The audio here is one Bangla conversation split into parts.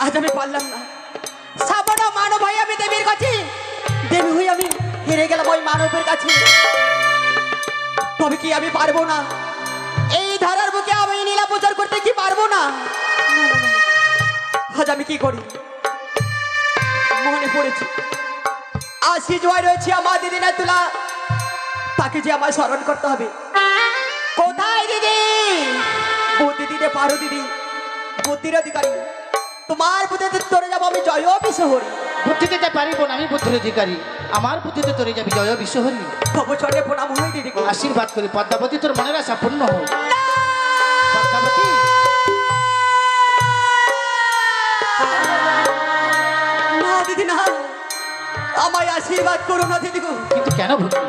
আজ আমি পারলাম না। সামান্য মানব হয়ে আমি দেবীর কাছে, দেবী হয়ে আমি হেরে গেলাম ওই মানবের কাছে। তবে কি আমি পারবো না? এই ধারার বুকে আমি নীলা প্রচার করতে কি পারবো না? আজ আমি কি করি? মনে পড়েছে আজ জয় রয়েছে আমার দিদি না তুলা, তাকে যে আমার স্মরণ করতে হবে। কোথায় দিদি? বুদ্ধি দিতে পারো দিদি, বুদ্ধির অধিকারী। তোমার বুদ্ধিতে তোরে যাবো আমি জয় বিশ্বহরি। বুদ্ধি দিতে পারিব না, আমি বুদ্ধির অধিকারী। আমার বুদ্ধিতে তোরে যাবি জয় বিশ্বহরি। তবু চলে প্রণাম হই দিদি। আশীর্বাদ করি পদ্মাবতী, তোর মনের আশা পূর্ণ হোক। পদ্মাবতী না দিদি না, আমায় আশীর্বাদ করো না দিদি গো। কিন্তু কেন ভক্তি?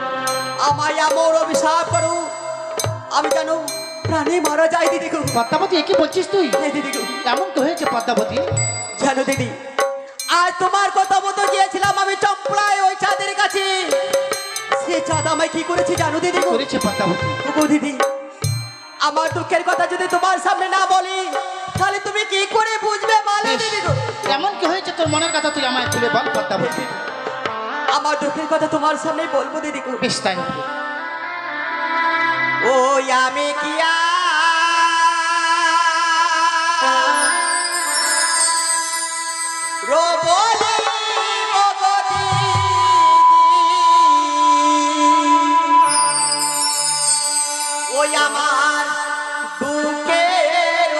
আমায় এমন অভিশাপ করো আমি জানো প্রাণে মারা যায় দিদি গো। পদ্মাবতী কি বলছিস তুই? দিদি গো এমন তো হয়েছে পদ্মাবতী। জানো দিদি, আজ তোমার কথা মতো গিয়েছিলাম আমি চম্পলায় ওই চাঁদের কাছে। সে চাঁদ আমায় কি করেছে জানো দিদি গো? করেছে পদ্মাবতী। গো দিদি, আমার দুঃখের কথা যদি তোমার সামনে না বলি তাহলে তুমি কি করে বুঝবে বলো দিদি গো? এমন কি হয়েছে তোর মনের কথা তুই আমায় খুলে বল পদ্মাবতী। আমার দুঃখের কথা তোমার সামনে বলবো দিদি গো। বেশ তাই হবে। ওই আমি কিয়া রবলি মগদি ওই আমার দুঃখের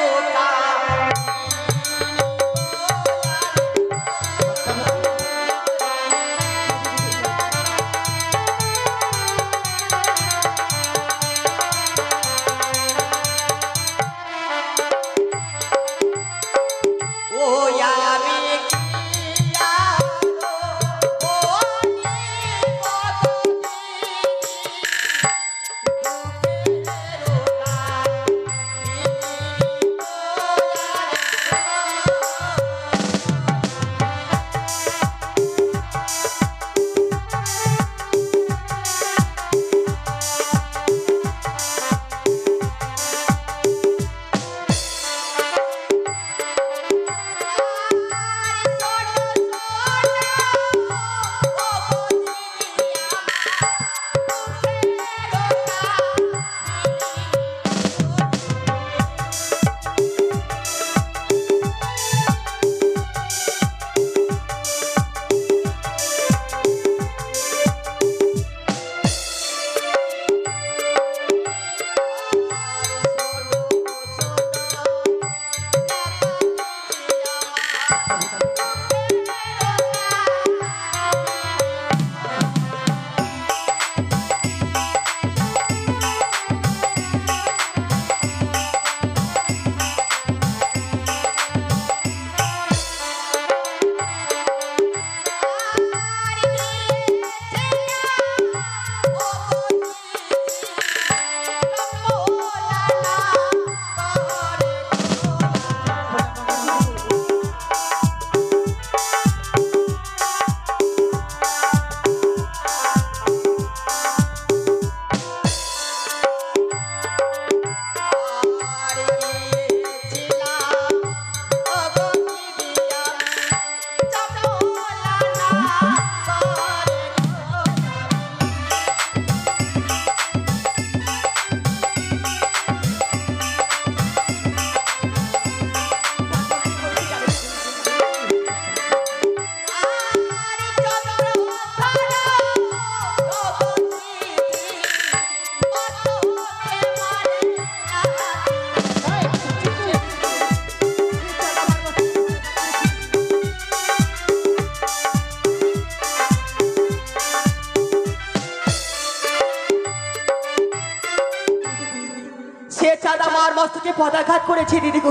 মস্তকে পদাঘাত করেছে দিদি গো।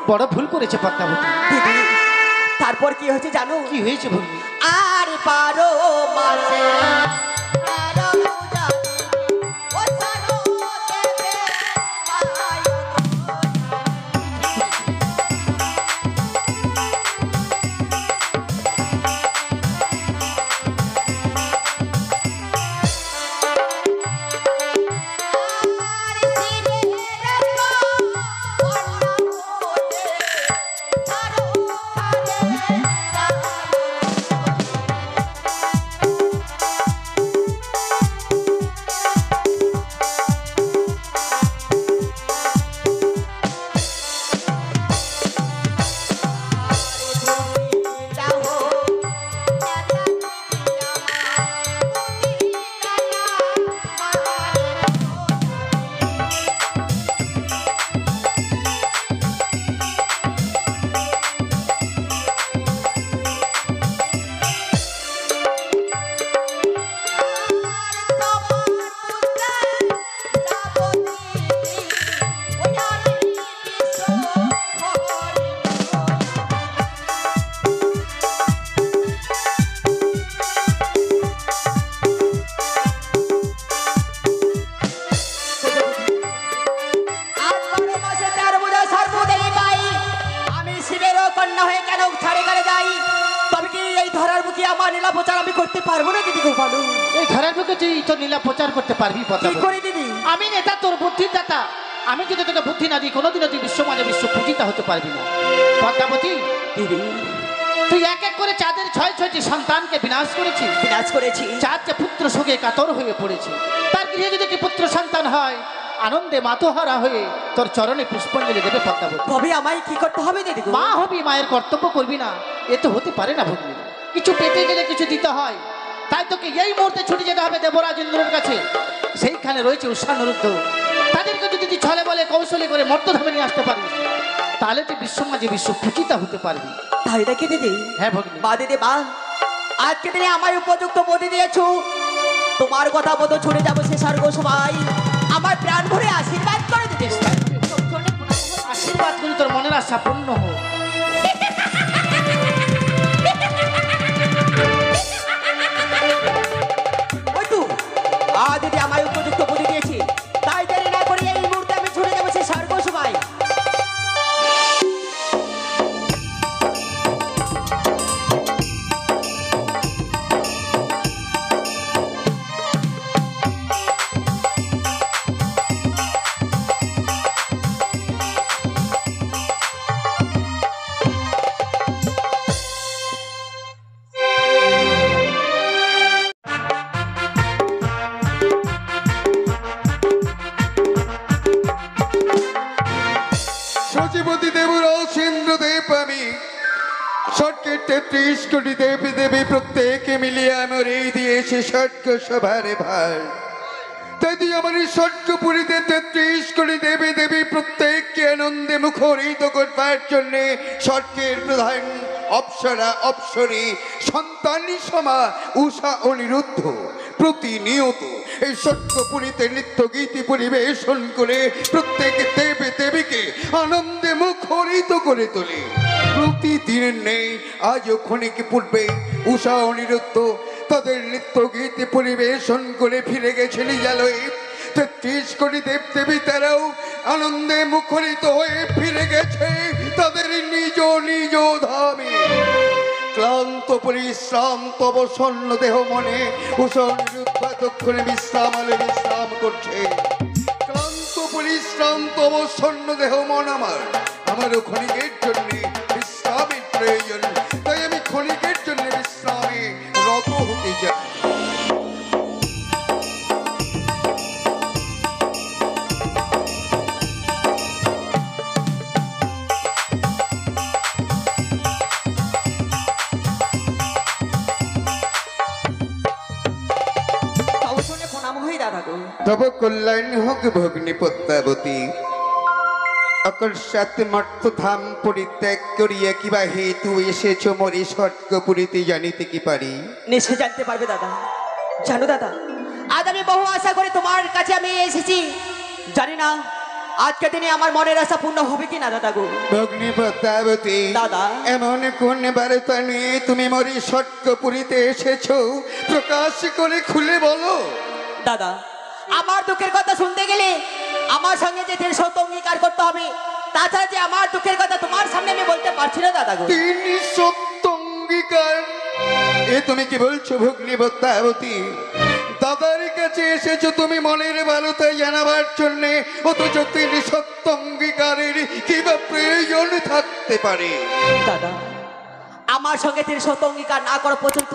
বড় ভুল করেছে পদ্মাবতী। দিদি তারপর কি হয়েছে জানো? কি হয়েছে বলবি? আর 12 মাসে কন্যা হয়ে কেন ছাড়ে গেলে যাই, তবে কি এই ধরার বুকে আমার লীলা প্রচার আমি করতে পারবো না দিদি গো বলো? এই ধরার বুকে তুই তোর লীলা প্রচার করতে পারবি কি পদ্মাবতী? করে দিদি? আমি নেতা, তোর বুদ্ধির দাতা। আমি যদি তোকে বুদ্ধি না দিই, কোনোদিনও তুই বিশ্ব মাঝে বিশ্ব পূজিতা হতে পারবি না পদ্মাবতী। দিদি তুই এক এক করে চাঁদের 6-6টি সন্তানকে বিনাশ করেছিস। বিনাশ করেছি। চাঁদ যে পুত্র শোকে কাতর হয়ে পড়েছে, তার গৃহে যদি কি পুত্র সন্তান হয়, আনন্দে মাতোহারা হয়ে তোর চরণে পুষ্পাঞ্জলি দেবে পদ্মাবতী। তবে আমায় কি করতে হবে দিদি গো? মা হবি, মায়ের কর্তব্য করবি না, এ তো হতে পারে না ভগ্নী। কিছু পেতে গেলে কিছু দিতে হয়, তাই তোকে এই মুহূর্তে ছুটে যেতে হবে দেবরাজ ইন্দ্রের কাছে। সেইখানে রয়েছে উষানুরুদ্ধ, তাদেরকে যদি তুই ছলে বলে কৌশলে করে মর্তধামে নিয়ে আসতে পারিস, তাহলে তুই বিশ্ব মাঝে বিশ্ব পূজিতা হতে পারবি। তাই নাকি দিদি? হ্যাঁ ভগ্নী। বা দিদি বা, আজকে দিনে আমায় উপযুক্ত বুদ্ধি দিয়েছো, তোমার কথা মতো ছুটে যাবো সে স্বর্গ সবাই। আমার প্রাণ ভরে আশীর্বাদ করে দিতে। আশীর্বাদ করি তোর মনের আশা পূর্ণ হোক। ওই তো আজ যদি আমায় উপযুক্ত বুদ্ধি দিয়েছি, তাই দেরি না করে এই মুহূর্তে আমি ছুটে যাবো সে স্বর্গ সবাই। সচিপতি দেবরাজ ইন্দ্রদেব আমি স্বর্গের 33 কোটি দেবী দেবী প্রত্যেকে মিলিয়ে আমার এই দিয়েছে স্বর্গ সভার ভার। তাই তুই আমার এই স্বর্গপুরীতে 33 কোটি দেবী দেবী প্রত্যেককে আনন্দে মুখরিত করবার জন্যে স্বর্গের প্রধান অপ্সরা অপ্সরী সন্তানী সমা উষা অনিরুদ্ধ প্রতিনিয়ত এই স্বর্গপুরীতে নৃত্য গীতি পরিবেশন করে প্রত্যেক দেবী দেবীকে আনন্দে মুখরিত করে তোলে। প্রতিদিনের নেই আজও ক্ষণিক পূর্বে উষা অনিরুদ্ধ তাদের নৃত্য গীতি পরিবেশন করে ফিরে গেছে নিজালয়ে। 33 কোটি দেব দেবী তারাও আনন্দে মুখরিত হয়ে ফিরে গেছে তাদের নিজ নিজ ধামে। ক্লান্ত পরিশ্রান্ত অবসন্ন দেহ মনে উষা অনিরুদ্ধ দক্ষিণে বিশ্রাম করছে। ক্লান্ত পরিশ্রান্ত অবসন্ন দেহ মন আমারও ক্ষণিকের জন্য বিশ্রামের প্রয়োজন, তাই আমি ক্ষণিকের জন্য বিশ্রামে রত হতে চাই। তব কল্যাণ হোক ভগ্নী পদ্মাবতী। অকস্মাৎ মর্তধাম পরিত্যাগ করিয়া কিবা হেতু এসেছ মরি স্বর্গপুরীতে জানিতে কি পারি? নিশ্চয় জানতে পারবে দাদা। জানো দাদা, আজ আমি বহু আশা করে তোমার কাছে আমি এসেছি, জানি না আজকে দিনে আমার মনের আশা পূর্ণ হবে কি না দাদা গো। ভগ্নী পদ্মাবতী দাদা, এমন কোন বার্তা নিয়ে তুমি মরি স্বর্গপুরীতে এসেছ, প্রকাশ করে খুলে বলো। দাদা, আমার দুঃখের কথা শুনতে গেলে আমার সঙ্গে যে দেড় শত অঙ্গীকার করতে হবে, তাছাড়া যে আমার দুঃখের কথা তোমার সামনে আমি বলতে পারছি না দাদা গো। 300 অঙ্গীকার? এ তুমি কি বলছো ভগ্নী পদ্মাবতী? দাদার কাছে এসেছো তুমি মনের বালতা জানাবার জন্যে, অথচ 300 অঙ্গীকারের কিবা প্রয়োজন থাকতে পারে? দাদা, আমার সঙ্গে 300 অঙ্গীকার না করা পর্যন্ত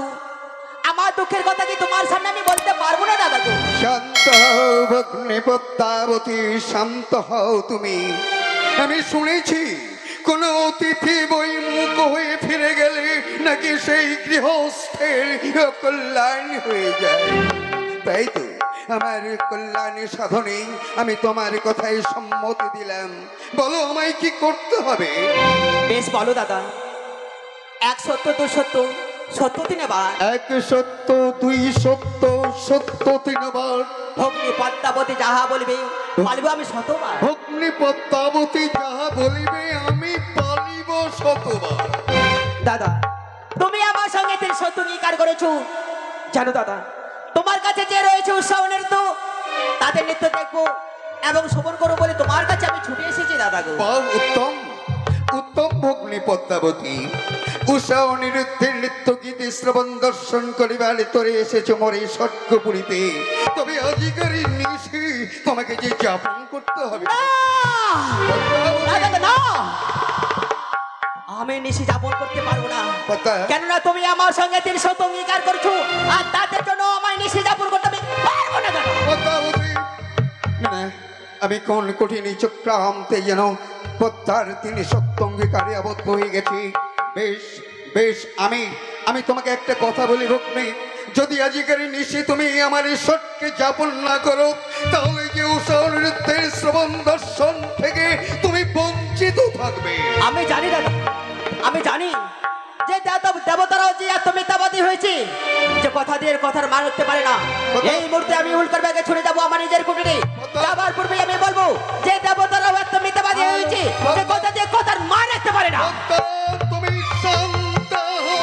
আমার দুঃখের কথা কি তোমার সামনে আমি বলতে পারবো না দাদা গো। শান্ত হও ভগ্নী পদ্মাবতী, শান্ত হও তুমি। আমি শুনেছি কোন অতিথি বৈমুখ হয়ে ফিরে গেলে নাকি সেই গৃহস্থের কল্যাণ হয়ে যায়। তাই তো আমার কল্যাণ সাধনে আমি তোমার কথায় সম্মতি দিলাম। বলো আমায় কি করতে হবে? বেশ বলো দাদা। 1 সত্য 2 সত্য, সত্য 3 বার। 1 সত্য 2 সত্য, সত্য 3 বার। ভগ্নী পদ্মাবতী যাহা বলবে পালিব আমি 100 বার। ভগ্নী পদ্মাবতী যাহা বলিবে আমি পালিব 100 বার। দাদা, তুমি আমার সঙ্গে 300 অঙ্গীকার করেছো, জানো দাদা তোমার কাছে যে রয়েছে উৎসাহনের তো তাদের নৃত্য দেখবো এবং শোভন করবো বলে তোমার কাছে আমি ছুটে এসেছি দাদা গো। উত্তম উত্তম ভগ্নী পদ্মাবতী উষা অনিরুদ্ধের নৃত্য গীতি শ্রবণ দর্শন করিবার তোরে এসেছো মরে স্বর্গপুরীতে, তবে অধিকারী নিশে তোমাকে যে যাপন করতে হবে। না! পদ্মাবতী, না, দাদা, না! আমি নিশি যাপন করতে পারবো না, পদ্মা, কেননা তুমি আমার সঙ্গে 300 অঙ্গীকার করছো, আর তাদের জন্য আমায় নিশি যাপন করতে আমি পারবো না দাদা। পদ্মাবতী, না, আমি কোন কঠিন চক্রান্তে যেন পদ্মার 300 অঙ্গীকারে আবদ্ধ হয়ে গেছি। বেশ বেশ, আমি তোমাকে একটা কথা বলি রুক্মিণী, যদি আজকের নিশে তুমি আমার ঈশ্বরকে যাপন না করো, তাহলে যে উষা অনিরুদ্ধের শ্রবণ দর্শন থেকে তুমি বঞ্চিত থাকবে। আমি জানি দাদা, আমি জানি যে দেবতারাও যে এত মিথ্যাবাদী হয়েছে যে কথা দিয়ে কথার মান উঠতে পারে না। এই মুহূর্তে আমি উল্কার ব্যাগে ছুটে যাবো আমার নিজের কুটিরে, যাবার পূর্বে আমি বলবো যে দেবতারাও এত মিথ্যাবাদী হয়েছে যে কথা দিয়ে কথার মান রাখতে পারে না। পদ্মা, তুমি শান্ত হও,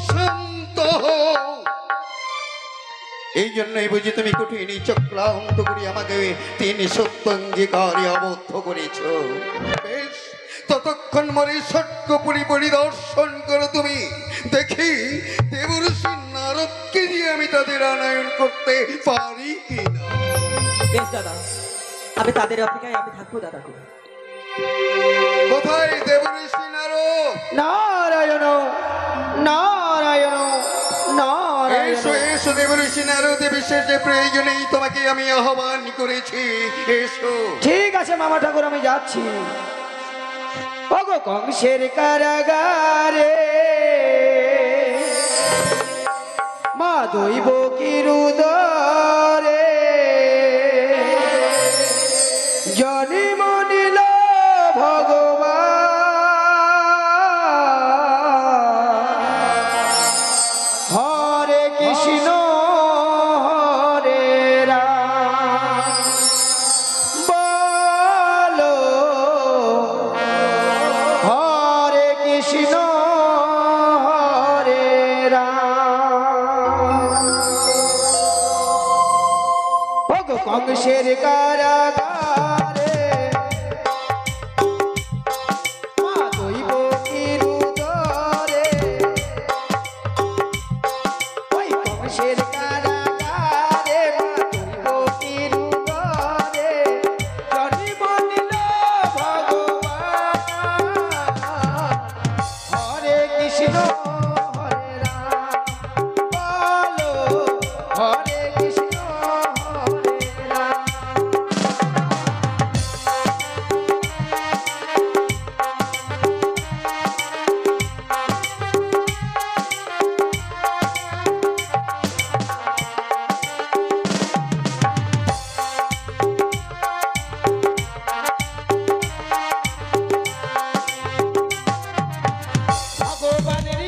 শান্ত হও। এই জন্যই বুঝি তুমি কঠিন চক্রান্ত করি আমাকে 300 অঙ্গীকারে আবদ্ধ করেছ। বেশ, ততক্ষণ মরে স্বর্গপুরী পরিদর্শন করো তুমি, দেখি দেবর্ষি নারদকে দিয়ে আমি তাদের আনয়ন করতে পারি কিনা। বেশ দাদা, আমি তাদের অপেক্ষায় আমি থাকবো দাদা। কোথায় দেবর্ষি নারদ? নারায়ণ নারায়ণ নারায়ণ। এসো এসো দেবর্ষি নারদ, বিশেষ যে প্রয়োজনেই তোমাকে আমি আহ্বান করেছি, এসো। ঠিক আছে মামা ঠাকুর, আমি যাচ্ছি। ওগো কংসের কারাগারে মা দৈব কিরুদরে জন্ম নিল ভগবান। হরে কৃষ্ণ হরে রাম, বলো হরে কৃষ্ণ হরে রাম। ওগো কংসের কারাগারে মা দৈব কিরুদরে, ওই কংসের কারাগারে মা দৈব কিরুদরে জন্ম নিল ভগবান। হরে কৃষ্ণ হরে রাম, বলো হরে কৃষ্ণ হরে রাম। ভগবানের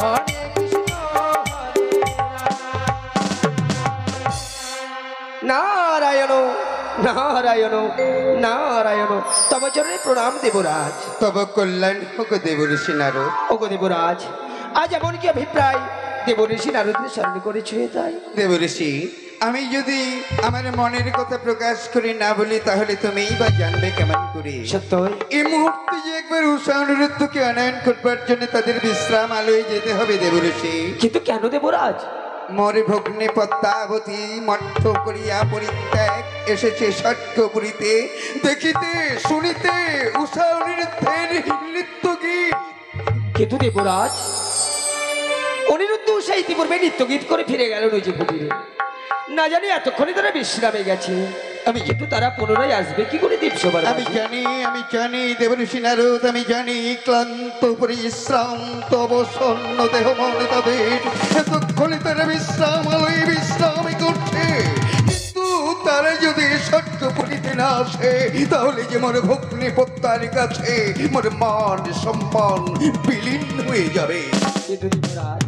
হরে কৃষ্ণ হরে নারায়ণ নারায়ণ নারায়ণ তব চরণে প্রণাম দেবরাজ। তব কল্যাণ হোক দেবঋষি নারদ। ওগো দেবরাজ, আজ এমন কি অভিপ্রায় দেবঋষি নারদের স্মরণ করেছে তাই? দেবঋষি, আমি যদি আমার মনের কথা প্রকাশ করে না বলি তাহলে তুমিই বা জানবে কেমন করে? সত্যই এই মুহূর্তে যে একবার উষা অনিরুদ্ধকে আনয়ন করবার জন্য তাদের বিশ্রাম আলোয় যেতে হবে দেবঋষি। কিন্তু কেন দেবরাজ? মরে ভগ্নে পদ্মাবতী মঠ্য করিয়া পরিত্যাগ এসেছে ষট্কপুরীতে দেখিতে শুনিতে উষা অনিরুদ্ধের নৃত্য গীত। কিন্তু দেবরাজ, অনিরুদ্ধ সেই ইতিপূর্বে নৃত্যগীত করে ফিরে গেল নিজ কুটিরে। না জানি এতক্ষণে তারা বিশ্রামে গেছে। আমি কিন্তু তারা পুনরায় আসবে কি করে দীপসভার আমি মাঝে? জানি দেবঋষি নারদ, আমি জানি ক্লান্ত পরিশ্রান্ত অবসন্ন দেহ মন তাদের এতক্ষণে তারা বিশ্রাম আলোয় বিশ্রাম করছে। কিন্তু তারা যদি ষট্কপুরীতে না আসে তাহলে যে মোর ভগ্নি পদ্মার কাছে মোর মান সম্মান বিলীন হয়ে যাবে। কিন্তু দেবরাজ,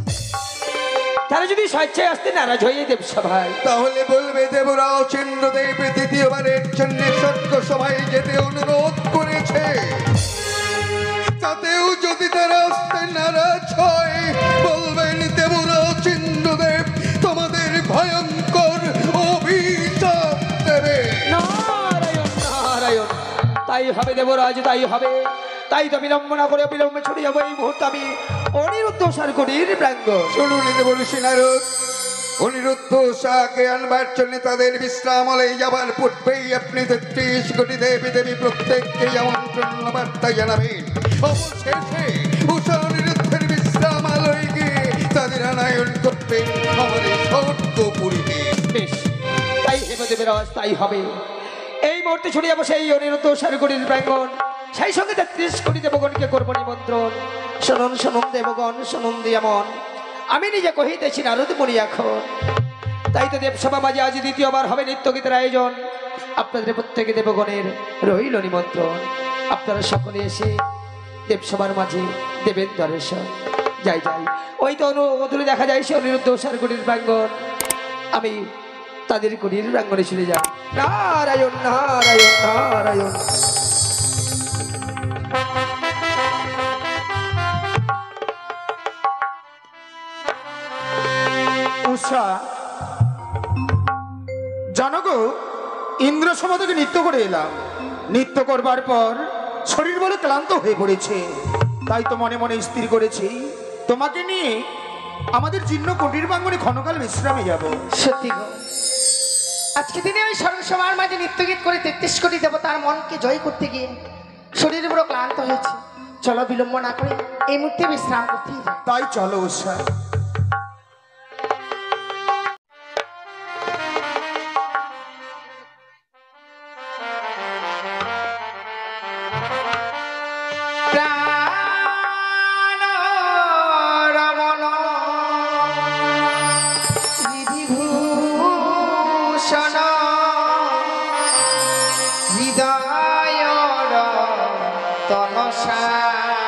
তারা যদি স্বেচ্ছায় আসতে নারাজ হয়ে দেবসভায়, তাহলে বলবে দেবরাজ ইন্দ্রদেব দ্বিতীয়বারের জন্য ষট্ক সভায় যেতে অনুরোধ করেছে। তাতেও যদি তারা আসতে নারাজ হয় বলবেন দেবরাজ ইন্দ্রদেব তোমাদের ভয়ঙ্কর অভিশাপ দেবে। নারায়ণ নারায়ণ, তাই হবে দেবরাজ, তাই হবে। তাই তো বিলম্ব না করে বিলম্বে ছুটে যাবো এই মুহূর্তে আমি অনিরুদ্ধ সারকুটির প্রাঙ্গণ। শুনুন দেবঋষি নারদ, অনিরুদ্ধ উষাকে আনবার জন্য তাদের বিশ্রামালয়ে যাবার পূর্বেই আপনি ৩৩ কোটি দেবী দেবী প্রত্যেককে আমন্ত্রণ বার্তা জানাবেন। অবশেষে উষা অনিরুদ্ধের বিশ্রামালয়ে গিয়ে তাদের আনায়ন করবেন আমাদের ষট্কপুরীতে। বেশ, তাই হেবে দেবরাজ, তাই হবে। এই মুহূর্তে ছুটে যাবো সেই অনিরুদ্ধ সারকুটির প্রাঙ্গণ। সেই সঙ্গে ৩৩ কোটি দেবগণকে করবো নিমন্ত্রণ। শুনুন শুনুন দেবগণ, শুনুন দিয়ামন, আমি নিজে কহিতেছি নারদ মুনি এখন। তাই তো দেবসভা মাঝে আজ দ্বিতীয়বার হবে নৃত্যগীতের আয়োজন। আপনাদের প্রত্যেকে দেবগণের রইল নিমন্ত্রণ। আপনারা সকলে এসে দেবসভার মাঝে দেবেন দর্শন। যাই যাই, ওই তো অদূরে দেখা যায় সে অনিরুদ্ধ সারকুটির প্রাঙ্গণ। আমি তাদের কুটির প্রাঙ্গণে চলে যাই। নারায়ণ নারায়ণ নারায়ণ। উষা, জানগো, ইন্দ্র সভা থেকে নৃত্য করে এলাম। নৃত্য করবার পর শরীর বলে ক্লান্ত হয়ে পড়েছে। তাই তো মনে মনে স্থির করেছি তোমাকে নিয়ে আমাদের জীর্ণ কুটির প্রাঙ্গণে ক্ষণকাল বিশ্রামে যাব। সত্যি গো, আজকে দিনে ওই স্মরণসভার মাঝে নৃত্যগীত করে ৩৩ কোটি দেবতার মনকে জয় করতে গিয়ে শরীর বড় ক্লান্ত হয়েছে। চলো বিলম্ব না করে এই মুহূর্তে বিশ্রাম করতেই যাই। তাই চলো উষা। প্রাণ রমণ বিধিভূষণ হৃদয় তনসানি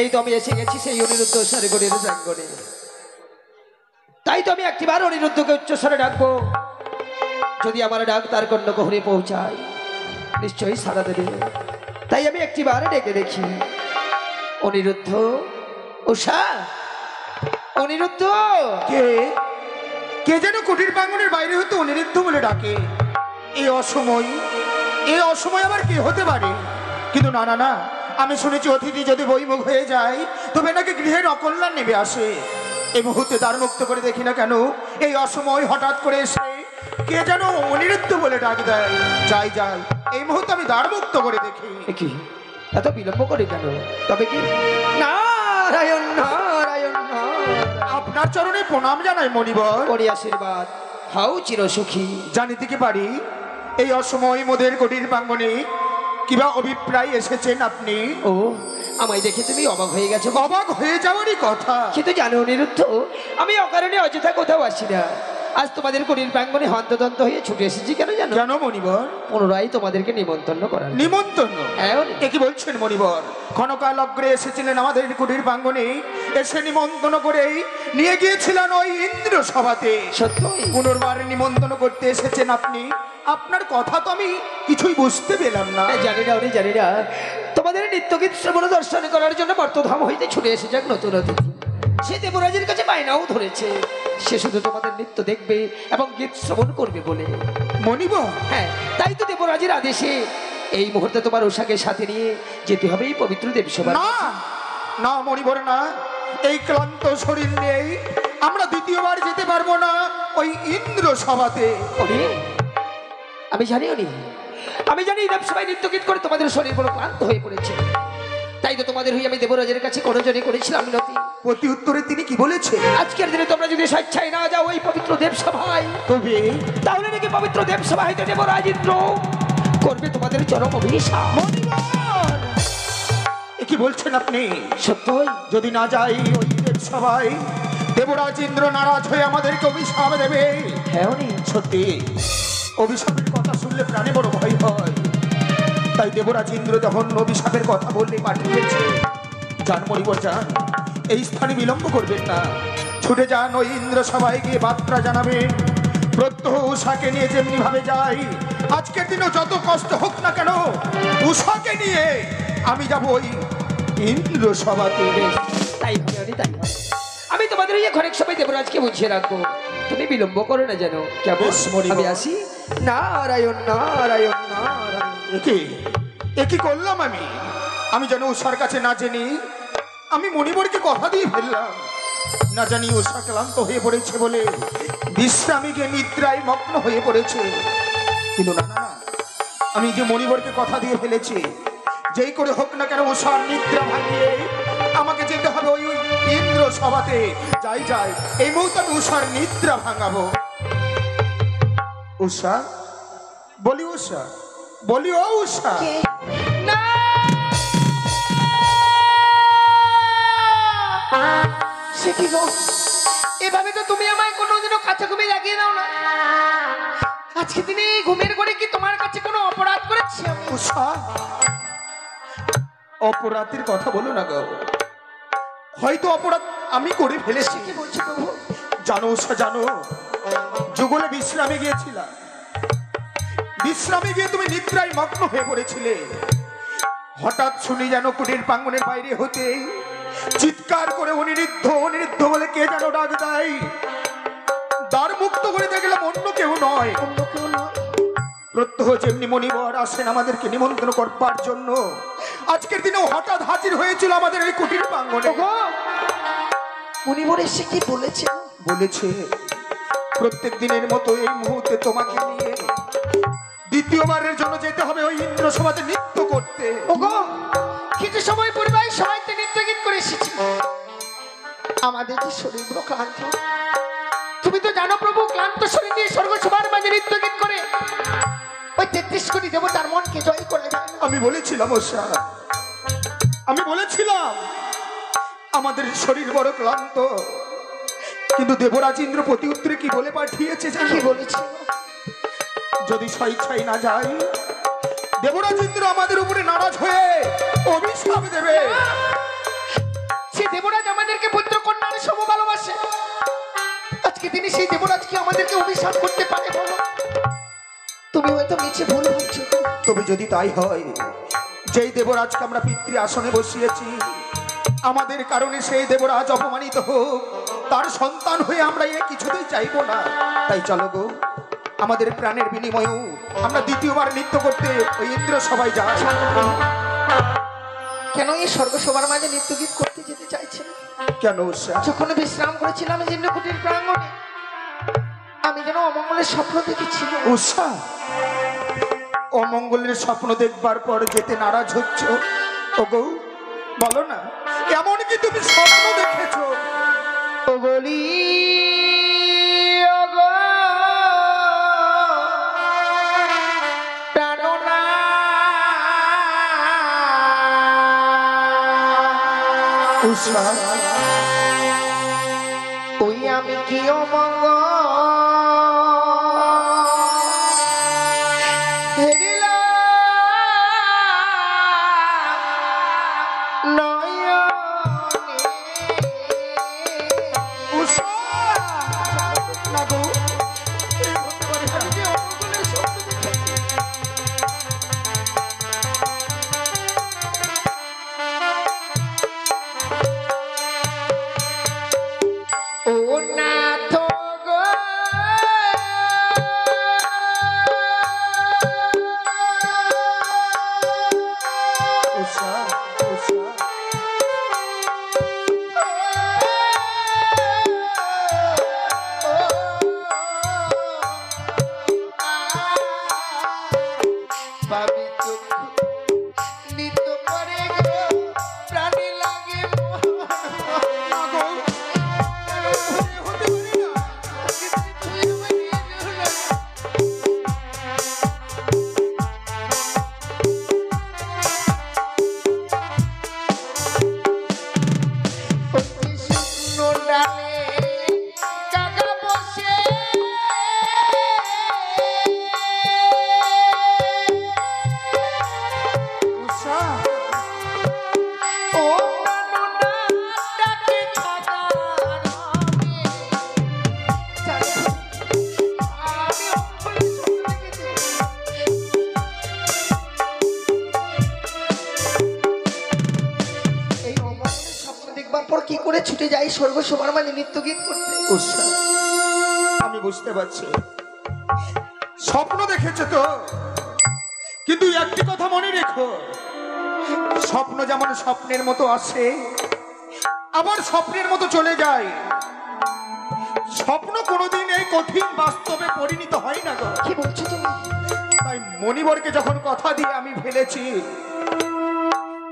এই তো আমি এসে গেছি সেই অনিরুদ্ধ স্বরগণের প্রাঙ্গণে। তাই তো আমি একটিবার অনিরুদ্ধকে উচ্চস্বরে ডাকবো, যদি আমার ডাক তার কর্ণগহরে পৌঁছায় নিশ্চয়ই সাড়া দেবে। তাই আমি একটিবার ডেকে দেখি, অনিরুদ্ধ, উষা, অনিরুদ্ধ। কে কে যেন কুটির প্রাঙ্গণের বাইরে হতে অনিরুদ্ধ বলে ডাকে। এই অসময় আবার কে হতে পারে? কিন্তু না না না, আমি শুনেছি অতিথি যদি বইমুখ হয়ে যায় তবে নাকি গৃহের অকল্যাণ নেমে আসে। এই মুহূর্তে দ্বার মুক্ত করে দেখি না কেন এই অসময় হঠাৎ করে এসে কে যেন অনিরুদ্ধ বলে ডাক দেয়। যাই যাই, এই মুহূর্তে আমি দ্বার মুক্ত করে দেখি। কি এত বিলম্ব করে কেন? তবে কি? নারায়ণ নারায়ণ নারায়ণ। আপনার চরণে প্রণাম জানাই মণিবর। করি আশীর্বাদ, হাউ চির সুখী। জানিতে কি পারি এই অসময় মোদের কুটির প্রাঙ্গণে কিবা অভিপ্রায় এসেছেন আপনি? ও, আমায় দেখে তুমি অবাক হয়ে গেছো। অবাক হয়ে যাওয়ারই কথা। কিন্তু জানো অনিরুদ্ধ, আমি অকারণে অযথা কোথাও আসি না। আজ তোমাদের কুটির প্রাঙ্গণে হন্তদন্ত হয়ে ছুটে এসেছি। কেন জানো? কেন মণিবর? পুনরায় তোমাদেরকে নিমন্ত্রণ করার। নিমন্ত্রণ? হ্যাঁ, এ কি বলছেন মণিবর? ক্ষণকাল অগ্রে এসেছিলেন আমাদের কুটির প্রাঙ্গণে, এসে নিমন্ত্রণ করেই নিয়ে গিয়েছিলেন ওই ইন্দ্র সভাতে। সত্যই? পুনর্বার নিমন্ত্রণ করতে এসেছেন আপনি? আপনার কথা তো আমি কিছুই বুঝতে পেলাম না। জানি না, উনি জানি না। তোমাদের নিত্যগীত শ্রবণ দর্শন করার জন্য বর্তধাম হইতে ছুটে এসে যাক নতুন অতিথি। সে দেবরাজের কাছে বায়নাও ধরেছে, সে শুধু তোমাদের নৃত্য দেখবে এবং গীত শ্রবণ করবে বলে। মণিবর? হ্যাঁ, তাই তো দেবরাজের আদেশে এই মুহূর্তে তোমার উষাকে সাথে নিয়ে যেতে হবে এই পবিত্র দেবসভা। না না মণিবর না, এই ক্লান্ত শরীর নেই আমরা দ্বিতীয়বার যেতে পারবো না ওই ইন্দ্র সভাতে। আমি জানি উনি, আমি জানি এই দেবসভায় নৃত্যগীত করে তোমাদের শরীর বড় ক্লান্ত হয়ে পড়েছে। তাই তো তোমাদের হয়ে আমি দেবরাজের কাছে করজনী করেছিলাম মিনতি। প্রতি উত্তরে তিনি কি বলেছে? আজকের দিনে তোমরা যদি স্বেচ্ছায় না যাও ওই পবিত্র দেবসভায়, তবে তাহলে নাকি পবিত্র দেবসভা হইতে দেবরাজ ইন্দ্র করবে তোমাদের চরম অভিশাপ। এ কি বলছেন আপনি? সত্যই? যদি না যাই ওই দেবসভায় দেবরাজ ইন্দ্র নারাজ হয়ে আমাদেরকে অভিশাপ দেবে। হ্যাঁ উনি। সত্যি, অভিশাপের কথা শুনলে প্রাণে বড় ভয় হয়। তাই দেবরাজ ইন্দ্র যখন অভিশাপের কথা বললে পাঠিয়েছে, যান মণিবর যান, এই স্থানে বিলম্ব করবেন না। ছুটে যান ওই ইন্দ্র সভায় গিয়ে বার্তা জানাবেন। প্রত্যহ উষাকে নিয়ে যেমনি ভাবে যাই, আজকের দিনও যত কষ্ট হোক না কেন উষাকে নিয়ে আমি যাব ওই ইন্দ্র সভাতে। তাই হবে উনি, তাই হবে। আমি তোমাদের এই ঘরের সবাই দেবরাজকে বুঝিয়ে রাখবো, তুমি বিলম্ব করো না যেন। কেমন? বেশ, মণিবর। আমি আসি। নারায়ণ নারায়ণ নারায়ণ। একই করলাম আমি যেন উষার কাছে না জেনি আমি মণিবরকে কথা দিয়ে ফেললাম। না জানি উষা ক্লান্ত হয়ে পড়েছে বলে বিশ্রামীকে নিদ্রায় মগ্ন হয়ে পড়েছে। কিন্তু না না না, আমি যে মণিবরকে কথা দিয়ে ফেলেছি, যেই করে হোক না কেন উষার নিদ্রা ভাঙিয়ে আমাকে যেতে হবে ওই ইন্দ্র সভাতে। যাই যাই, এই মুহূর্তে আমি উষার নিদ্রা ভাঙাবো। উষা বলি, উষা বলি, ও উষা। না, সে কি গো? এভাবে তো তুমি আমায় কোনোদিনও কাছে ঘুমিয়ে লাগিয়ে দাও না। আজকে দিনে এই ঘুমের ঘরে কি তোমার কাছে কোনো অপরাধ করেছি আমি? উষা, অপরাধের কথা বলো না গো। হয়তো অপরাধ আমি করে ফেলেছি। কি বলছো প্রভু? জানো উষা, জানো, যুগলে বিশ্রামে গিয়েছিলাম। বিশ্রামে গিয়ে তুমি নিদ্রায় মগ্ন হয়ে পড়েছিলে। হঠাৎ শুনি যেন কুটির প্রাঙ্গণের বাইরে হতে চিৎকার করে অনিরুদ্ধ অনিরুদ্ধ বলে কে যেন ডাক দেয়। দ্বার মুক্ত করে দেখলাম অন্য কেউ নয়, অন্য কেউ নয়। প্রত্যহ যেমনি মণিবর আসেন আমাদেরকে নিমন্ত্রণ করবার জন্য, আজকের দিনেও হঠাৎ হাজির হয়েছিল আমাদের এই কুটির প্রাঙ্গণে। মণিবর এসে কি বলেছে? বলেছে প্রত্যেক দিনের মতো এই মুহূর্তে তোমাকে নিয়ে দ্বিতীয়বারের জন্য যেতে হবে ওই ইন্দ্র সভাতে নৃত্য করতে। ওগো, কিছু সময় পূর্বে সবাইতে নৃত্য গীত করে এসেছি। আমাদের যে শরীর বড় ক্লান্ত, তুমি তো জানো প্রভু, ক্লান্ত শরীর নিয়ে স্বর্গসভার মাঝে নৃত্য গীত করে ওই 33 কোটি দেবতার মনকে জয় করে যায়। আমি বলেছিলাম উষা, আমি বলেছিলাম আমাদের শরীর বড় ক্লান্ত, কিন্তু দেবরাজ ইন্দ্র প্রতি উত্তরে কি বলে পাঠিয়েছে জানো? কি বলেছে? যদি স্বেচ্ছায় না যাই দেবরাজ ইন্দ্র আমাদের উপরে নারাজ হয়ে অভিশাপ দেবে। দেবরাজ আমাদেরকে পুত্র কন্যার সম ভালোবাসে, আজকে তিনি সেই দেবরাজকে আমাদেরকে অভিশাপ করতে পারে বলো? তুমি হয়তো মিছে ভুল ভাবছো। তবে যদি তাই হয়, যেই দেবরাজকে আমরা পিতৃ আসনে বসিয়েছি, আমাদের কারণে সেই দেবরাজ অপমানিত হোক, তার সন্তান হয়ে আমরা এ কিছুতেই চাইবো না। তাই চলো গো, আমাদের প্রাণের বিনিময়েও আমরা দ্বিতীয়বার নৃত্য করতে ওই ইন্দ্র সবাই যাই। কেন এই স্বর্গসভার মাঝে নৃত্য গীত করতে যেতে চাইছেন? কেন উষা? যখন বিশ্রাম করেছিলাম জিন্নকুটির প্রাঙ্গণে, আমি যেন অমঙ্গলের স্বপ্ন দেখেছি। উষা, অমঙ্গলের স্বপ্ন দেখবার পর যেতে নারাজ হচ্ছ? ওগো বলো না, এমন কি তুমি স্বপ্ন দেখেছো? ও বলি ওগো প্রাণনা, উষা, ওই আমি কি অমঙ্গল কি করে ছুটে যাই স্বর্গসভার মানে নৃত্য গীত করতে। উষা, আমি বুঝতে পারছি স্বপ্ন দেখেছো তো, কিন্তু একটি কথা মনে রেখো, স্বপ্ন যেমন স্বপ্নের মতো আসে, আবার স্বপ্নের মতো চলে যায়। স্বপ্ন কোনোদিন এই কঠিন বাস্তবে পরিণত হয় না গো। কি বলছো তুমি? তাই মণিবরকে যখন কথা দিয়ে আমি ফেলেছি,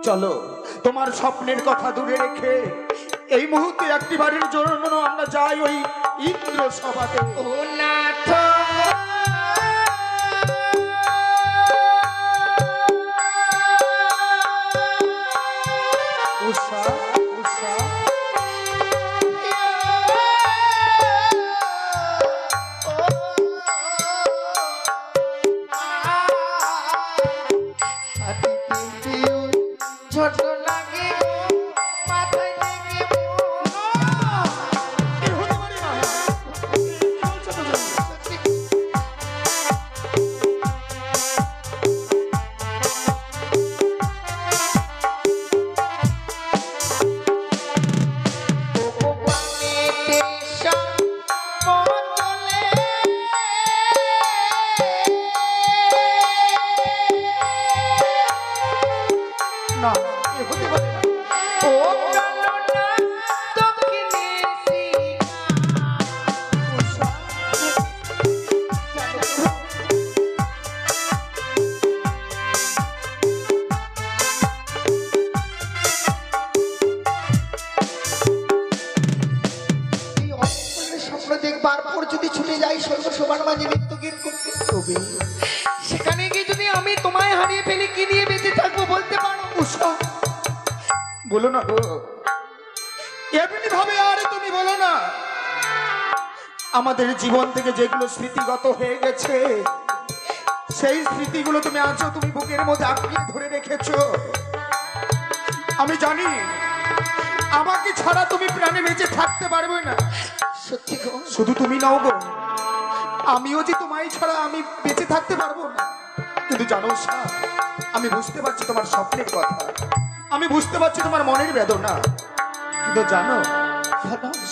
চলো তোমার স্বপ্নের কথা দূরে রেখে এই মুহূর্তে একটিবারের জন্য আমরা যাই ওই ইন্দ্র সভাতে। ও নাথ উষা, উষা, ছোট লাগে মাথায় লেগে না, এ হতে পারে না। ও প্রাণনা দক্ষিণে উষা, স্বপ্ন দেখবার পর যদি ছুটে যাই স্বর্গসভার মাঝে নৃত্য গীত করতে, তবে সেখানে গিয়ে যদি আমি তোমায় হারিয়ে ফেলি, কি নিয়ে বেঁচে থাকবো বলতে পারো? উষা, বলো না গো, এমনি ভাবে আর তুমি বলো না। আমাদের জীবন থেকে যেগুলো স্মৃতিগত হয়ে গেছে, সেই স্মৃতিগুলো তুমি আছো, তুমি বুকের মধ্যে আঁকড়ে ধরে রেখেছো। আমি জানি আমাকে ছাড়া তুমি প্রাণে বেঁচে থাকতে পারবে না। সত্যি গো, শুধু তুমি নাও গো, আমিও যে তোমায় ছাড়া আমি বেঁচে থাকতে পারবো না। কিন্তু জানো উষা, আমি বুঝতে পারছি তোমার স্বপ্নের কথা, আমি বুঝতে পারছি তোমার মনের বেদনা। কিন্তু জানো,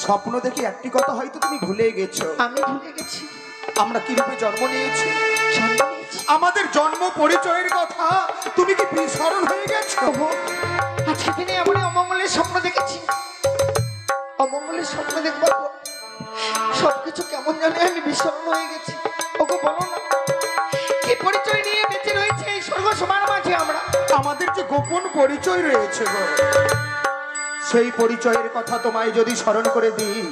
স্বপ্ন দেখে একটি কথা হয়তো তুমি ভুলে গেছো। আমি ভুলে গেছি আমরা কি রূপে জন্ম নিয়েছি, জন্ম নিয়েছি। আমাদের জন্ম পরিচয়ের কথা তুমি কি বিস্মরণ হয়ে গেছো? ওগো, আজকে দিনে এমন অমঙ্গলের স্বপ্ন দেখেছি, অমঙ্গলের স্বপ্ন দেখবার পর সবকিছু কেমন জানে আমি বিস্মরণ হয়ে গেছি। ওগো বলো না, কি পরিচয় নিয়ে বেঁচে রয়েছে এই স্বর্গ সমান মাঝে আমরা? আমাদের যে গোপন পরিচয় রয়েছে গো, সেই পরিচয়ের কথা তোমায় যদি স্মরণ করে দিই,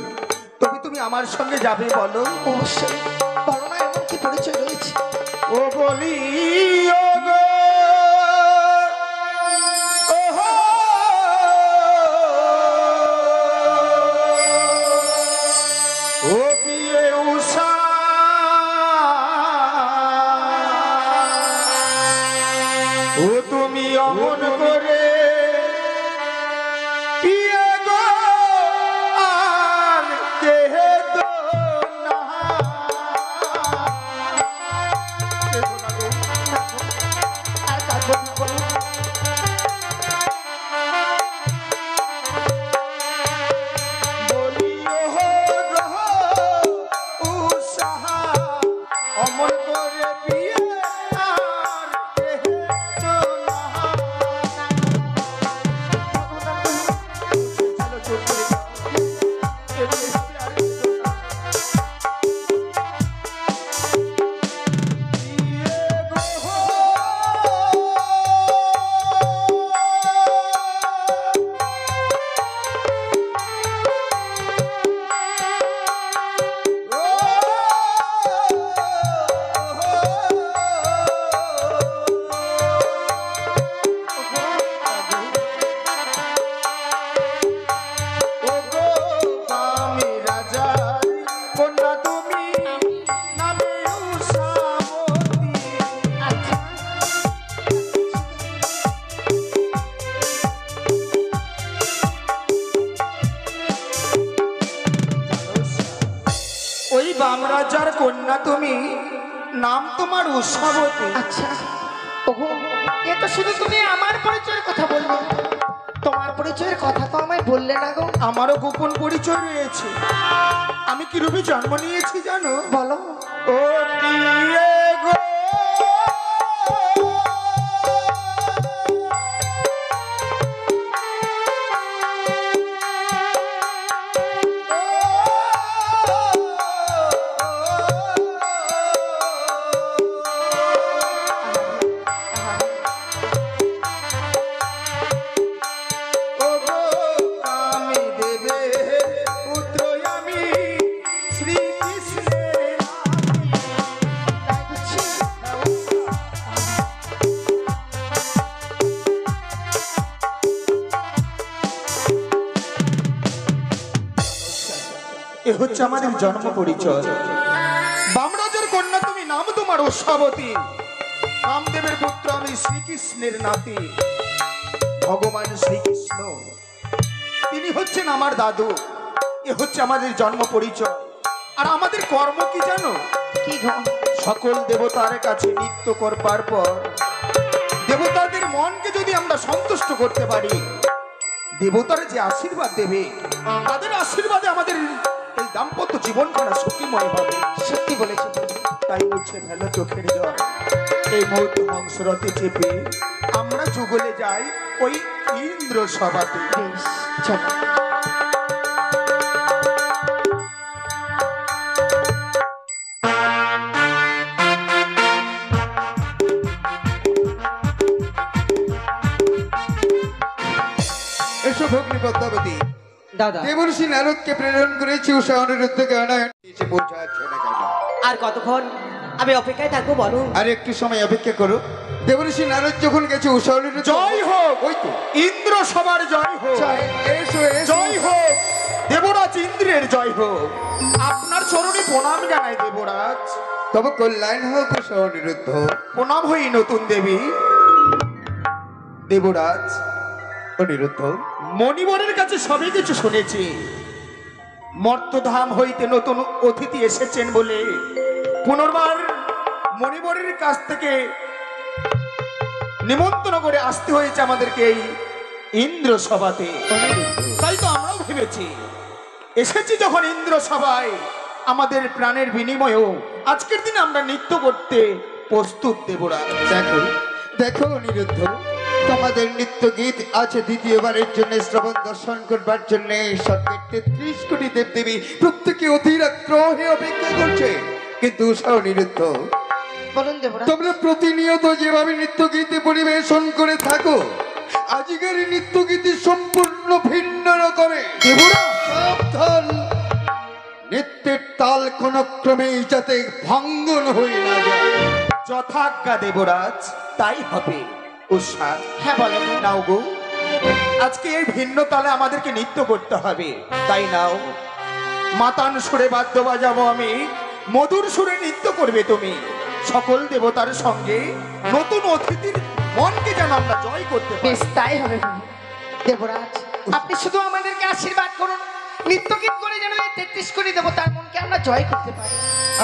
তবে তুমি আমার সঙ্গে যাবে বলো? অবশ্যই, বলো না এমন কি পরিচয় রয়েছে? ও বলি ও গো, ওহো, ও প্রিয়ে উষা, ও তুমি অমন করে প্রিয়ে গো, আর কেহ তো না। আর কাঁদবো না বলো। বলি ওহো গ্রহ উষা, অমন করে প্রিয়ে আর কেহ তো না। চলো চোখ করে ওই বাম রাজার কন্যা তুমি, নাম তোমার উষাবতী। আচ্ছা, ওগো, এ তো শুধু তুমি আমার পরিচয়ের কথা বললে, তোমার পরিচয়ের কথা তো আমায় বললে না গো। আমারও গোপন পরিচয় রয়েছে। আমি কি রূপে জন্ম নিয়েছি জানো? বলো। ও প্রিয়ে গো, ও গো, আমি দেবে পুত্র, আমি শ্রীকৃষ্ণের এ হচ্ছে আমাদের জন্ম পরিচয়। বামরাজের কন্যা তুমি, নাম তোমার উষাবতী, রামদেবের পুত্র আমি শ্রীকৃষ্ণের নাতি। ভগবান শ্রীকৃষ্ণ তিনি হচ্ছেন আমার দাদু। এ হচ্ছে আমাদের জন্ম পরিচয়। আর আমাদের কর্ম কি জানো? কি গো? সকল দেবতার কাছে নৃত্য করবার পর দেবতাদের মনকে যদি আমরা সন্তুষ্ট করতে পারি, দেবতারা যে আশীর্বাদ দেবে, তাদের আশীর্বাদে আমাদের এই দাম্পত্য জীবনখানা সুখীময় হবে। সত্যি বলেছো তুমি। তাই হচ্ছে ভালো চোখের জল। এই মুহূর্তে হংসরথে চেপে আমরা যুগলে যাই ওই ইন্দ্র সভাতে। বেশ, চলো। এসো ভগ্নী পদ্মাবতী, দাদা, দেবর্ষি নারদকে প্রেরণ করেছি উষা অনিরুদ্ধকে আনায়ন এসে পৌঁছাচ্ছে না কেন? আর কতক্ষণ আমি অপেক্ষায় থাকবো বলো? আর একটু সময় অপেক্ষা করো। দেবর্ষি নারদ যখন গেছে উষা অনিরুদ্ধ, জয় হোক, ওই তো ইন্দ্র সবার জয় হোক, এসো এসো। জয় হোক, দেবরাজ ইন্দ্রের জয় হোক। আপনার চরণে প্রণাম জানাই দেবরাজ। তবে কল্যাণ হোক উষা অনিরুদ্ধ। প্রণাম হই নতুন দেবী। দেবরাজ অনিরুদ্ধ, মণিবরের কাছে সবই কিছু শুনেছি। মর্তধাম হইতে নতুন অতিথি এসেছেন বলে পুনর্বার মণিবরের কাছ থেকে নিমন্ত্রণ করে আসতে হয়েছে আমাদেরকে এই ইন্দ্র সভাতে। তাই তো আমরাও ভেবেছি এসেছি যখন ইন্দ্র সভায়, আমাদের প্রাণের বিনিময়েও আজকের দিনে আমরা নৃত্য করতে প্রস্তুত দেবরা। দেখো দেখো অনিরুদ্ধ, তোমাদের নৃত্য গীত আছে দ্বিতীয়বারের জন্য শ্রবণ দর্শন করবার জন্য স্বর্গের 33 কোটি দেবদেবী প্রত্যেকে অতিরাত্র হয়ে অপেক্ষা করছে। কিন্তু অনিরুদ্ধ, বলুন দেবরা। তোমরা প্রতিনিয়ত যেভাবে নৃত্য গীতি পরিবেশন করে থাকো, আজকের এই নৃত্য গীতি সম্পূর্ণ ভিন্ন রকমের। সাবধান, নৃত্যের তাল কোন ক্রমেই যাতে ভঙ্গন হয়ে না যায়। যথাজ্ঞা দেবরাজ, তাই হবে। উষা, হ্যাঁ বলেন। নাও গো, আজকে এই ভিন্ন তালে আমাদেরকে নৃত্য করতে হবে। তাই নাও, মাতান সুরে বাদ্য বাজাবো আমি, মধুর সুরে নৃত্য করবে তুমি। সকল দেবতার সঙ্গে নতুন অতিথির মনকে যেন আমরা জয় করতে পারি। বেশ তাই হবে প্রভু। দেবরাজ, আপনি শুধু আমাদেরকে আশীর্বাদ করুন, নৃত্য গীত করে যেন এই 33 কোটি দেবতার মনকে আমরা জয় করতে পারি।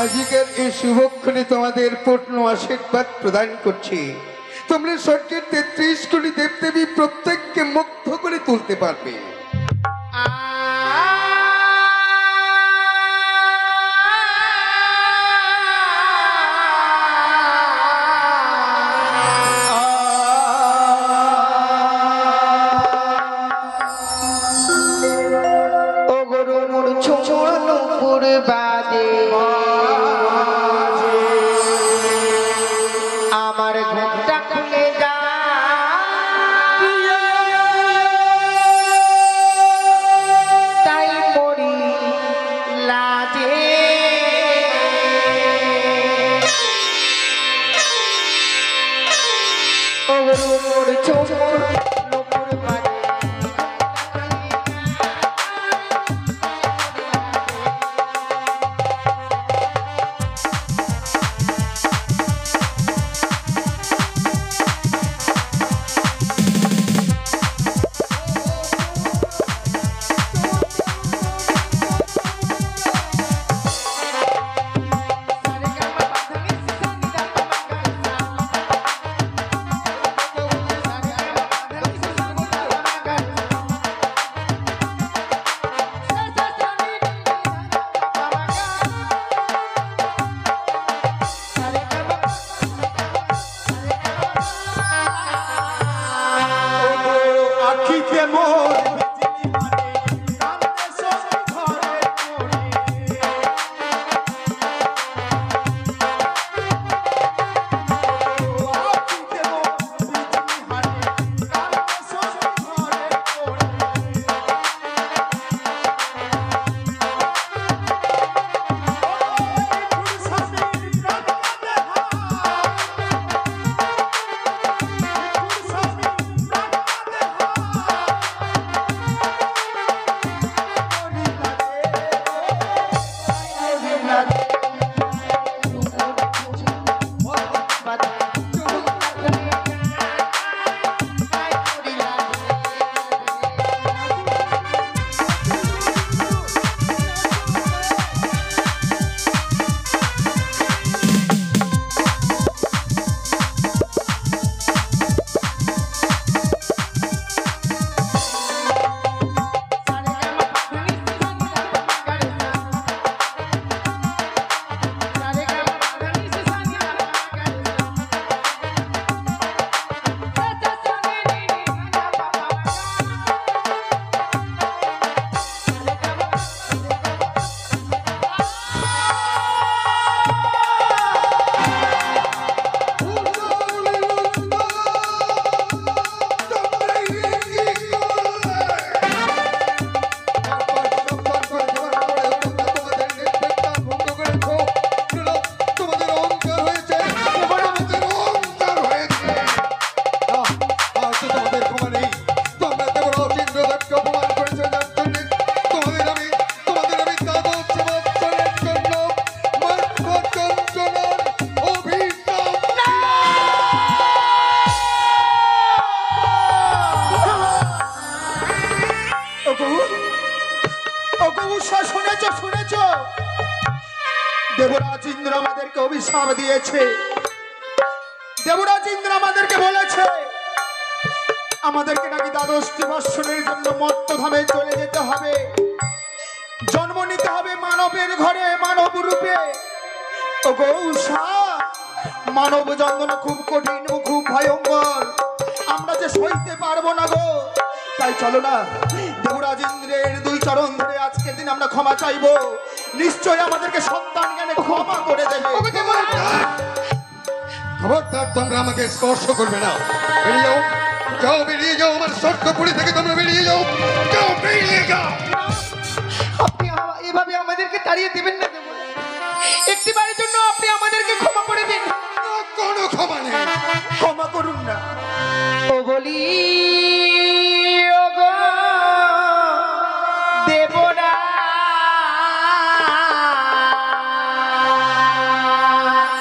আজকের এই শুভক্ষণে তোমাদের পূর্ণ আশীর্বাদ প্রদান করছি। তোমরা স্বর্গের 33 কোটি দেবদেবী প্রত্যেককে মুগ্ধ করে তুলতে পারবে। ও গরু মোর ছোড়নুপুর বাজে, আমার ঘুমটা খুলে যা, তাই মরি লাজে। ও গরু মোর ছোড়নুপুর বাজে, আমাদেরকে অভিশাপ দিয়েছে। দেবরাজ ইন্দ্র আমাদেরকে বলেছে আমাদেরকে নাকি দ্বাদশটি বৎসরের জন্য মত্তধামে চলে যেতে হবে, জন্ম নিতে হবে মানবের ঘরে মানব রূপে। ও গো উষা, মানব জন্ম খুব কঠিন ও খুব ভয়ঙ্কর, আমরা যে সইতে পারবো না গো। তাই চলো না, দেবরাজ ইন্দ্রের দুই চরণ ধরে আজকের দিন আমরা ক্ষমা চাইবো, নিশ্চয়ই আমাদেরকে সন্তান জ্ঞানে ক্ষমা করে দেবে। খবরদার তোমরা আমাকে স্পর্শ করবে না। বেরিয়ে যাও, যাও বেরিয়ে যাও, আমার স্বর্গপুরী থেকে তোমরা বেরিয়ে যাও, যাও বেরিয়ে যাও। আপনি এভাবে আমাদেরকে তাড়িয়ে দেবেন না দেবরাজ। একটিবারের জন্য আপনি আমাদেরকে ক্ষমা করে দিন। কোনো ক্ষমা নেই। ক্ষমা করুন না। ও বলি ও গো দেবরা,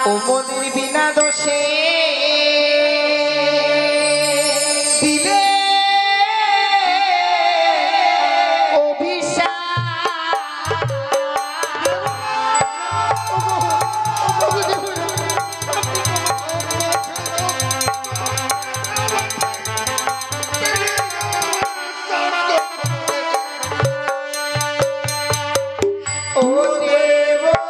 ও মনের বিনা দোষে দিলে অভিশাপ। ও দেবরা,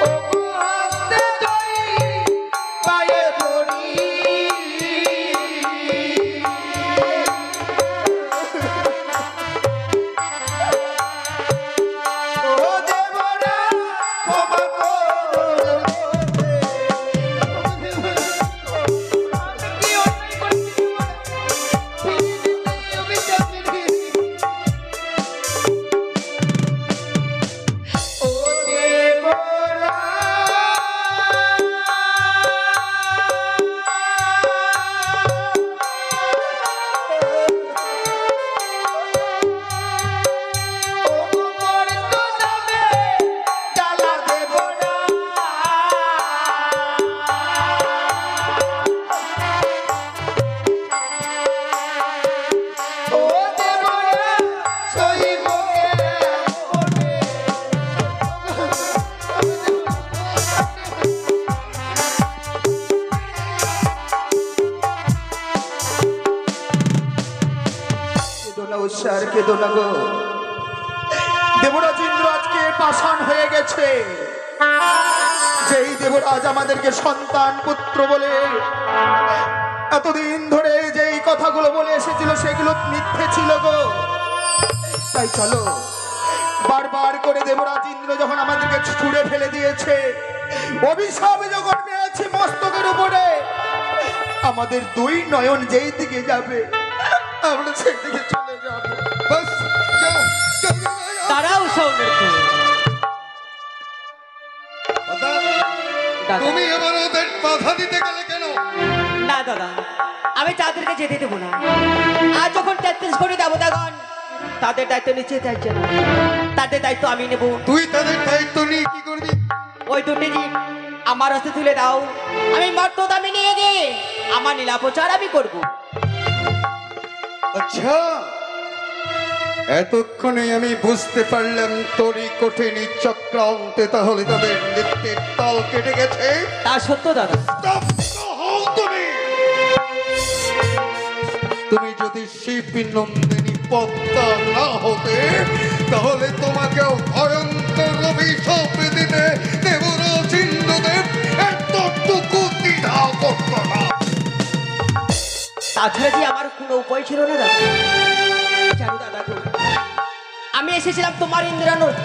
ও হস্তে ধরি পায়ে ধরি, ও দেবরা ক্ষমা করো। কি অন্যায় করেছি দেবরা? অভিশাপ দিয়েছি। ও দেবরা, ও মর্তধামে জ্বালা দেব না। ও দেবরা সহিব কেমনে? কেঁদো না উষা, আর কেঁদো না গো। দেবরাজ ইন্দ্র আজকে পাষাণ হয়ে গেছে। যেই দেবরাজ আমাদেরকে সন্তান পুত্র বলে এতদিন ধরে যেই কথাগুলো বলে এসেছিল সেগুলো মিথ্যে ছিল গো। তাই চলো, বারবার করে দেবরাজ ইন্দ্র যখন আমাদেরকে ছুঁড়ে ফেলে দিয়েছে, অভিশাপ যখন পেয়েছি মস্তকের উপরে, আমাদের দুই নয়ন যেই দিকে যাবে আমরা সেই দিকে চলে যাবো। বাস, যাও, যাও, যাও, যাও। তারাও সৌন্দর্য দাদা, দাদা। তুমি আমার ওদের বাধা দিতে গেলে কেন? না দাদা, আমি তাদেরকে যেতে দেবো না। আর যখন 33 কোটি দেবতাগণ তাদের দায়িত্ব নিচ্ছে, তাদের দায়িত্ব আমি নেব। তুই তাদের দায়িত্ব নিয়ে কি করবি? ওই দুটি জীব আমার হাতে তুলে দাও, আমি মর্তধামে নিয়ে গিয়ে আমার লীলা প্রচার আমি করবো। আচ্ছা, এতক্ষণে আমি বুঝতে পারলাম তোরই কঠিন চক্রান্তে তাহলে তাদের নৃত্যের তাল কেটে গেছে। তা সত্য দাদা। স্তব্ধ হও তুমি। তুমি যদি শিব নন্দিনী পদ্মা না হতে তাহলে তোমাকেও ভয়ঙ্কর অভিশাপ দিতে দেবরাজ ইন্দ্রদেব এতটুকু দ্বিধা করত না। তাছাড়া যে আমার কোনো উপায় ছিল না দাদা। জানো দাদা গো, আমি এসেছিলাম তোমার ইন্দ্রালয়ে।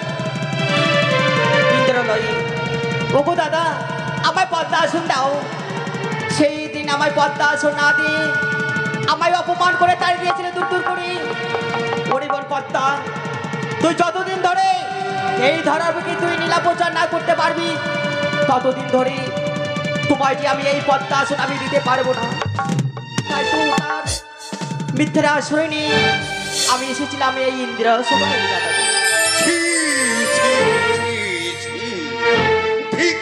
ওগো দাদা, আমায় পদ্মা আসন দাও। সেই দিন আমায় পদ্মা আসন না দিয়ে আমায় অপমান করে তাড়িয়ে দিয়েছিলে দূর দূর করে। ওরে বল পদ্মা, তুই যতদিন ধরে এই ধরার বুকে তুই নীলা প্রচার না করতে পারবি, ততদিন ধরে তোমায় যে আমি এই পদ্মা আসন আমি দিতে পারবো না। তাই তো তার মিথ্যের আশ্রয় নিয়ে আমি এসেছিলাম এই ইন্দ্রাসনে। ছি, ছি, ছি, ছি। ঠিক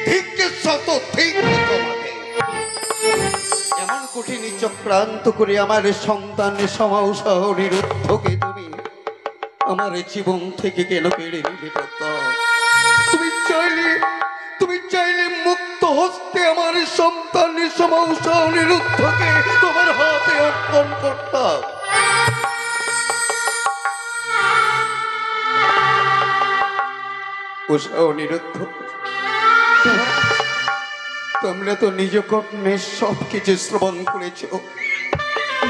ঠিক শত ঠিক তোমাকে এমন কঠিন চক্রান্ত করে আমার সন্তানের সমাউসহ নিরুদ্ধকে আমার জীবন থেকে কেন কেড়ে নিলে পদ্মা? তুমি চাইলে মুক্ত হস্তে আমার সন্তানের সমাউসহ নিরুদ্ধকে তোমার হাতে অর্পণ করতাম। উষা নিরুদ্ধ, তোমরা তো নিজ কর্ণে সব কিছু শ্রবণ করেছ।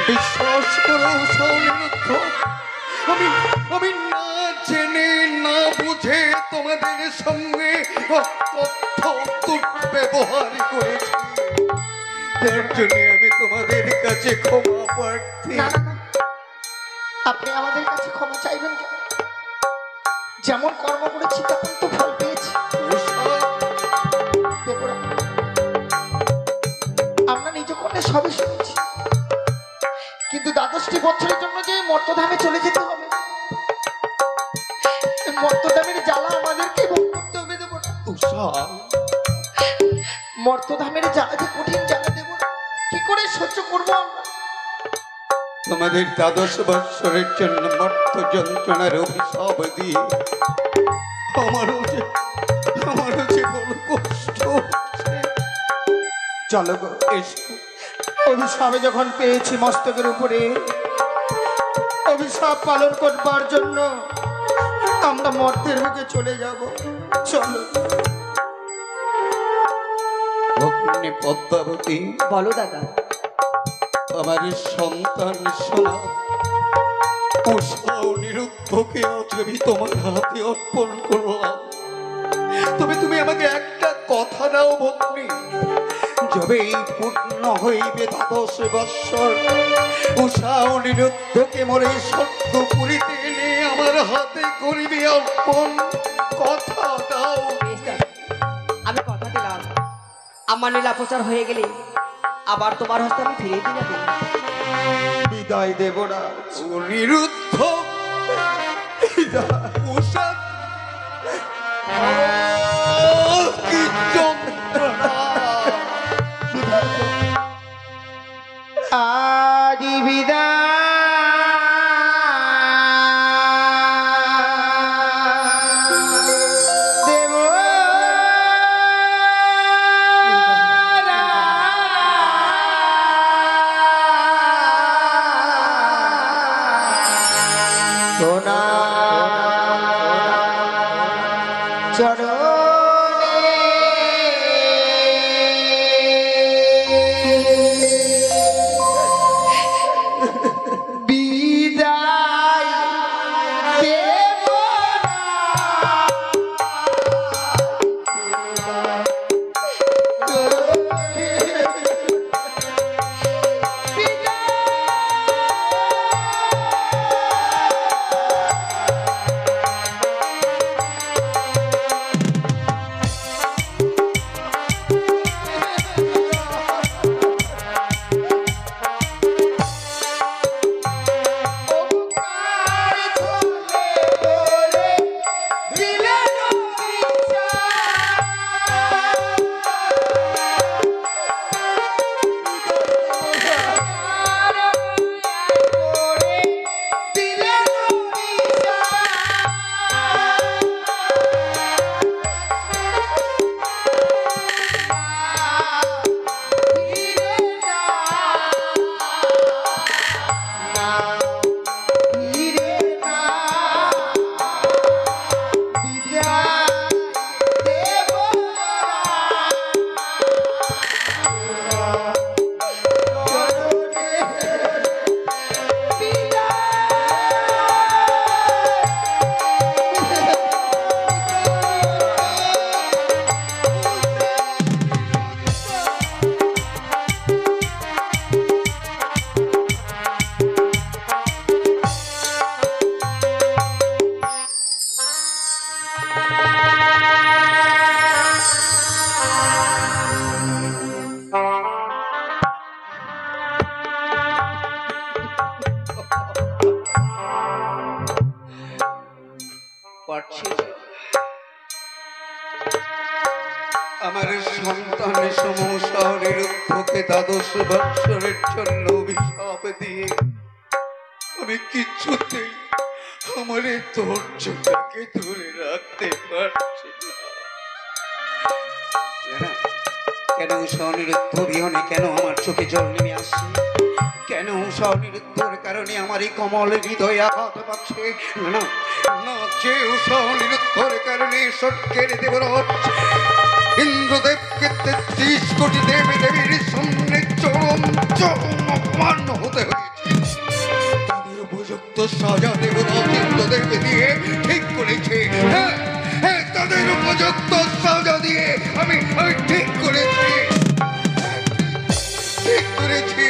বিশ্বাস করো উষা নিরুদ্ধ, আমি না জেনে না বুঝে তোমাদের সঙ্গে ব্যবহার করেছি। তার জন্য আমি তোমাদের কাছে ক্ষমা প্রার্থী। না, না, না। আপনি আমাদের কাছে ক্ষমা চাইবেন কেন? যেমন কর্ম করেছি তেমন তো ফল পেয়েছি। দেবরা, আমরা নিজ কর্ণে সবই শুনেছি, কিন্তু 12টি বছরের জন্য যে মর্তধামে চলে যেতে হবে, মর্তধামের জ্বালা আমাদেরকে ভোগ করতে হবে। দেব না, মর্তধামের জ্বালা যে কঠিন জ্বালা, দেব না, কি করে সহ্য করবো আমরা? তোমাদের 12 বৎসরের জন্য মর্ত যন্ত্রণার অভিশাপ দিয়ে আমারও যে বড় কষ্ট হচ্ছে। চলো গো, অভিশাপে যখন পেয়েছি মস্তকের উপরে, অভিশাপ পালন করবার জন্য আমরা মর্তের বুকে চলে যাব। চলো। ভগ্নী পদ্মাবতী, বলো দাদা। আমার সন্তান সোনা উষা ও নিরুদ্ধকে আজ আমি তোমার হাতে অর্পণ করলাম। তবে তুমি আমাকে একটা কথা দাও ভগ্নী, যবেই পূর্ণ হইবে 12 বৎসর, উষা ও নিরুদ্ধকে মরে সত্য পুরীতে এনে আমার হাতে করিবে অর্পণ। কথা দাও। আমি কথা দিলাম, আমার লীলা প্রচার হয়ে গেলে আবার তোমার হস্তে আমি ফিরে দিয়ে যাবো। বিদায় দেবরা। নিরুদ্ধ, উষা, কি যন্ত্রণা! আদি বিদায় দেব। সোনা আমার সন্তান সমসারের উদ্ধকে দ্বাদশ বৎসরের জন্য অভিশাপ দিয়ে আমি কিছুতেই আমার এই ধৈর্যটাকে ধরে রাখতে পারছি না। কেন স্বনিরুদ্ধ বিহনে কেন আমার চোখে জল নেমে আসছে? কেন স্বনিরুদ্ধর কারণে আমার এই কমল হৃদয় আঘাত পাচ্ছে? না না, যে স্বনিরুদ্ধর কারণে স্বর্গের দেবরাজ ইন্দ্রদেবকে ৩৩ কোটি দেবী দেবীর সামনে চরম চরম অপমান হতে হয়েছে। তাদের উপযুক্ত সাজা দেবরাজ ইন্দ্রদেব দিয়ে ঠিক করেছে। হ্যাঁ হ্যাঁ, তাদের উপযুক্ত সাজা দিয়ে আমি ঠিক করেছি, ঠিক করেছি।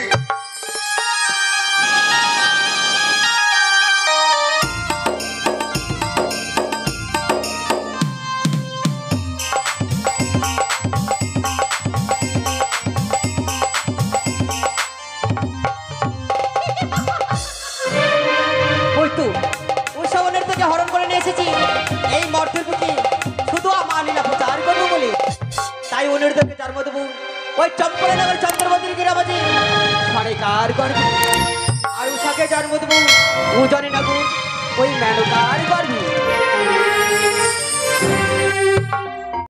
ওই তো ওই শ্রাবণের থেকে হরণ করে নিয়ে এসেছি এই মর্তের বুকে শুধু আমার লীলা প্রচার করবো বলে। তাই অনুরোধকে জন্ম দেবো ওই চম্পলে নগর চন্দ্রবতীর গিরাবাজি সরেকার গর্ভে, আর উষাকে জন্ম দেবো উজনে নগর ওই মেনকার গর্ভে।